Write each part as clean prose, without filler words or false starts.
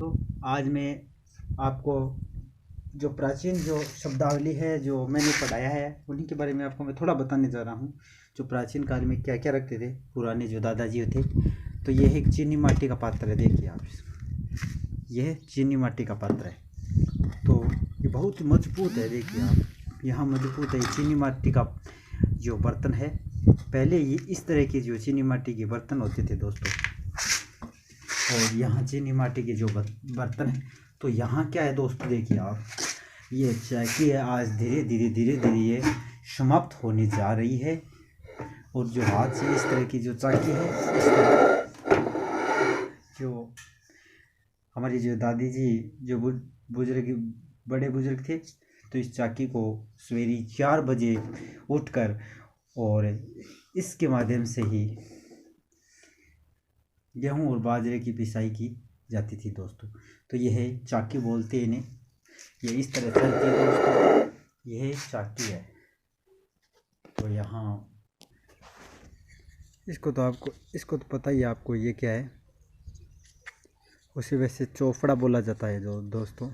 तो आज मैं आपको जो प्राचीन जो शब्दावली है जो मैंने पढ़ाया है उन्हीं के बारे में आपको मैं थोड़ा बताने जा रहा हूँ। जो प्राचीन काल में क्या क्या रखते थे पुराने जो दादाजी थे। तो यह एक चीनी माटी का पात्र है, देखिए आप यह चीनी माटी का पात्र है। तो ये बहुत मजबूत है, देखिए आप यहाँ मजबूत है। चीनी माटी का जो बर्तन है, पहले ये इस तरह की जो चीनी माटी के बर्तन होते थे दोस्तों। और यहाँ चीनी माटी के जो बर्तन है, तो यहाँ क्या है दोस्तों, देखिए आप ये चाकी है। आज धीरे धीरे ये समाप्त होने जा रही है। और जो हाथ से इस तरह की जो चाकी है, इस तरह जो हमारी जो दादी जी जो बुजुर्ग बड़े बुजुर्ग थे, तो इस चाकी को सवेरे 4 बजे उठकर और इसके माध्यम से ही गेहूं और बाजरे की पिसाई की जाती थी दोस्तों। तो यह चाकी बोलते हैं इन्हें। ये इस तरह चलती है दोस्तों, यह चाकी है। तो यहाँ इसको तो पता ही है आपको, ये क्या है। उसी वैसे चोपड़ा बोला जाता है जो दोस्तों,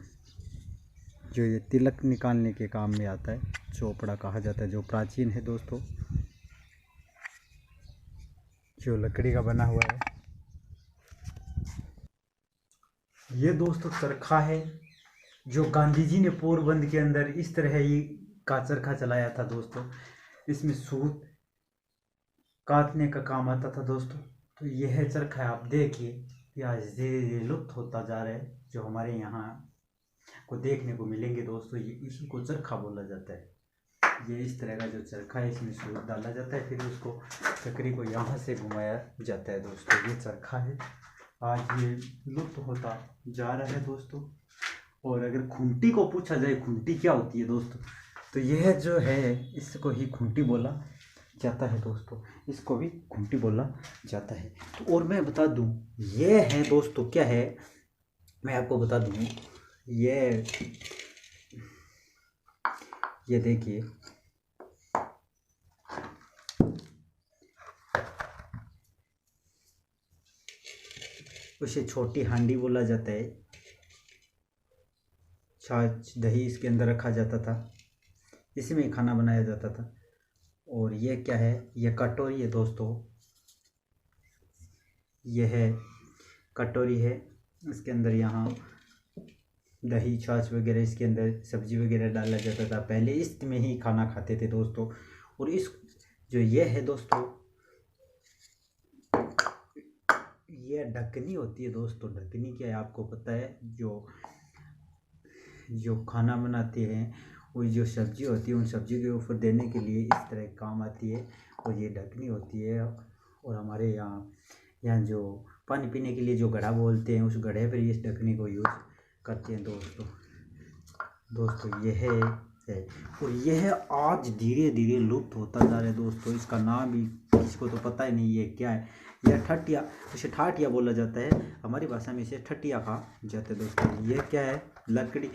जो ये तिलक निकालने के काम में आता है, चोपड़ा कहा जाता है, जो प्राचीन है दोस्तों, जो लकड़ी का बना हुआ है। ये दोस्तों चरखा है जो गांधी जी ने पोरबंदर के अंदर इस तरह ही का चरखा चलाया था दोस्तों। इसमें सूत काटने का काम आता था दोस्तों। तो यह चरखा आप देखिए, आज धीरे धीरे लुप्त होता जा रहा है। जो हमारे यहाँ को देखने को मिलेंगे दोस्तों, ये इसी को चरखा बोला जाता है। ये इस तरह का जो चरखा है, इसमें सूत डाला जाता है, फिर उसको चक्री को यहाँ से घुमाया जाता है दोस्तों। ये चरखा है, आज ये लुप्त होता जा रहा है दोस्तों। और अगर खूंटी को पूछा जाए, खूंटी क्या होती है दोस्तों, तो यह जो है इसको ही खूंटी बोला जाता है दोस्तों। इसको भी खूंटी बोला जाता है। तो और मैं बता दूं, ये है दोस्तों, क्या है मैं आपको बता दूं, ये देखिए, उसे छोटी हांडी बोला जाता है। छाछ दही इसके अंदर रखा जाता था, इसी में खाना बनाया जाता था। और ये क्या है, ये कटोरी है दोस्तों। यह कटोरी है, इसके अंदर यहाँ दही छाछ वगैरह, इसके अंदर सब्जी वगैरह डाला जाता था। पहले इसमें ही खाना खाते थे दोस्तों। और इस जो ये है दोस्तों, ये ढकनी होती है दोस्तों। ढकनी क्या है आपको पता है, जो खाना बनाते हैं, वो जो सब्जी होती है, उन सब्जी के ऊपर देने के लिए इस तरह काम आती है। और ये ढकनी होती है। और हमारे यहाँ जो पानी पीने के लिए जो घड़ा बोलते हैं, उस घड़े पर इस ढकनी को यूज़ करते हैं दोस्तों। यह है। और यह आज धीरे धीरे लुप्त होता जा रहा है दोस्तों। इसका नाम भी किसको तो पता ही नहीं है क्या है। यह ठटिया, इसे ठाटिया बोला जाता है, हमारी भाषा में इसे ठटिया कहा जाता है दोस्तों। ये क्या है, लकड़ी।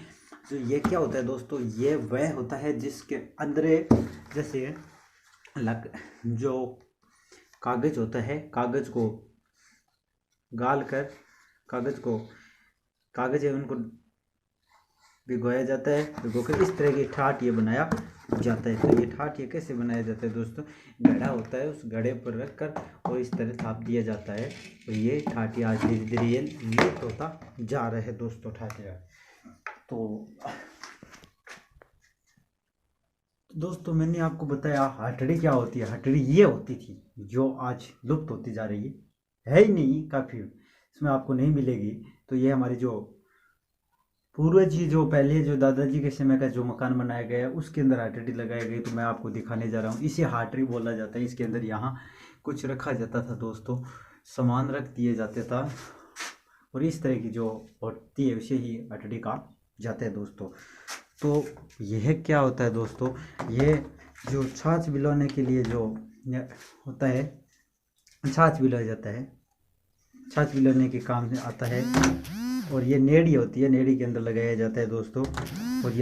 तो ये क्या होता है दोस्तों, ये वह होता है जिसके अंदर जैसे जो कागज होता है, कागज को गाल कर कागज है उनको भिगोया जाता है। भिगोकर इस तरह की ठाट ये बनाया जाता है। तो ये ठाट ये कैसे बनाया जाता है दोस्तों, घड़ा होता है, उस घड़े पर रखकर और इस तरह थाप दिया जाता है। तो ये ठाटिया आज धीरे धीरे ये लुप्त होता जा रहा है दोस्तों, ठाटिया। तो दोस्तों मैंने आपको बताया हथड़ी क्या होती है। हथड़ी ये होती थी जो आज लुप्त होती जा रही है ही नहीं, काफ़ी इसमें आपको नहीं मिलेगी। तो ये हमारी जो पूर्वज जी, जो पहले जो दादाजी के समय का जो मकान बनाया गया है, उसके अंदर हथड़ी लगाई गई। तो मैं आपको दिखाने जा रहा हूँ। इसे हथड़ी बोला जाता है। इसके अंदर यहाँ कुछ रखा जाता था दोस्तों, सामान रख दिए जाते था। और इस तरह की जो होती है उसे ही हथड़ी कहा जाता है दोस्तों। तो यह क्या होता है दोस्तों, ये जो छाछ भिगोने के लिए जो होता है, छाछ भिगोया जाता है, छाछ भिगोने के काम में आता है। और ये नेड़ी होती है, नेड़ी के अंदर लगाया जाता है दोस्तों। और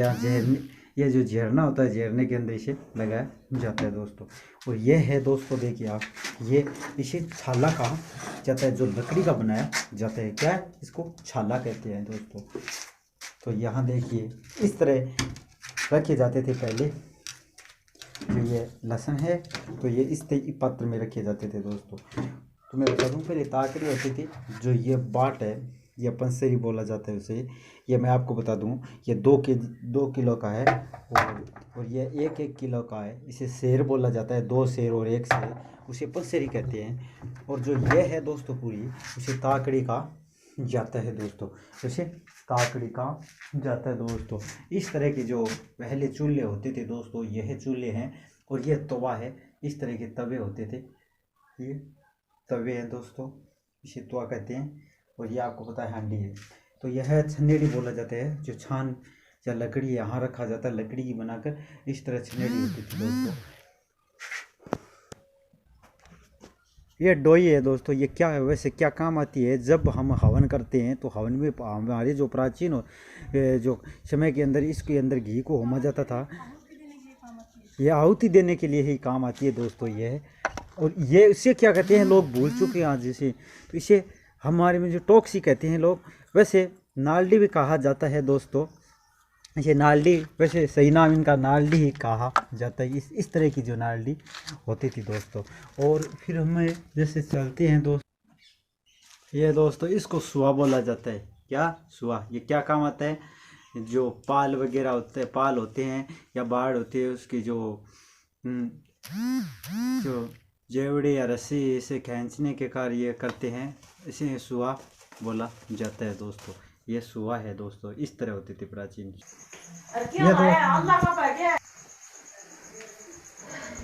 ये जो झरना होता है, झरने के अंदर इसे लगाया जाता है दोस्तों। और ये है दोस्तों, देखिए आप, ये इसे छाला कहा जाता है, जो लकड़ी का बनाया जाता है। क्या है? इसको छाला कहते हैं दोस्तों। तो यहाँ देखिए इस तरह रखे जाते थे पहले। जो ये लहसुन है तो ये इस पात्र में रखे जाते थे दोस्तों। तो मैं बता दूँ, पहले ताकरी होती थी। जो ये बाट है, ये पंसेरी बोला जाता है उसे। ये मैं आपको बता दूं, ये 2 किलो का है और ये 1 किलो का है। इसे सेर बोला जाता है, 2 सेर और 1 सेर, उसे पंसेरी कहते हैं। और जो ये है दोस्तों पूरी, उसे ताकड़ी का जाता है दोस्तों, उसे ताकड़ी का जाता है दोस्तों। इस तरह के जो पहले चूल्हे होते थे दोस्तों, यह चूल्हे हैं। और ये तवा है, इस तरह के तवे होते थे। ये तवे हैं दोस्तों, इसे तवा कहते हैं। और ये आपको पता है हांडी है। तो यह छनेड़ी बोला जाता है, जो छान या लकड़ी यहाँ रखा जाता है, लकड़ी की बनाकर इस तरह छनेड़ी होती थी दोस्तों। ये डोई है दोस्तों, ये क्या है, वैसे क्या काम आती है? जब हम हवन करते हैं तो हवन में हमारे जो प्राचीन जो समय के अंदर इसके अंदर घी को होमा जाता था, ये आहुति देने के लिए ही काम आती है दोस्तों ये है। और ये इसे क्या कहते हैं लोग भूल चुके हैं आज जैसे। तो इसे हमारे में जो टॉक्सी कहते हैं लोग, वैसे नालडी भी कहा जाता है दोस्तों। ये नालडी, वैसे सही नाम इनका नालडी ही कहा जाता है। इस तरह की जो नालडी होती थी दोस्तों। और फिर हमें जैसे चलते हैं दोस्त, ये दोस्तों इसको सुआ बोला जाता है। क्या? सुआ। ये क्या काम आता है? जो पाल वगैरह होते हैं, पाल होते हैं या बाढ़ होती है, उसकी जो जेवड़े या रस्सी इसे खींचने के कार्य करते हैं, इसे सुआ बोला जाता है दोस्तों। ये सुआ है दोस्तों, इस तरह होती थी प्राचीन। ये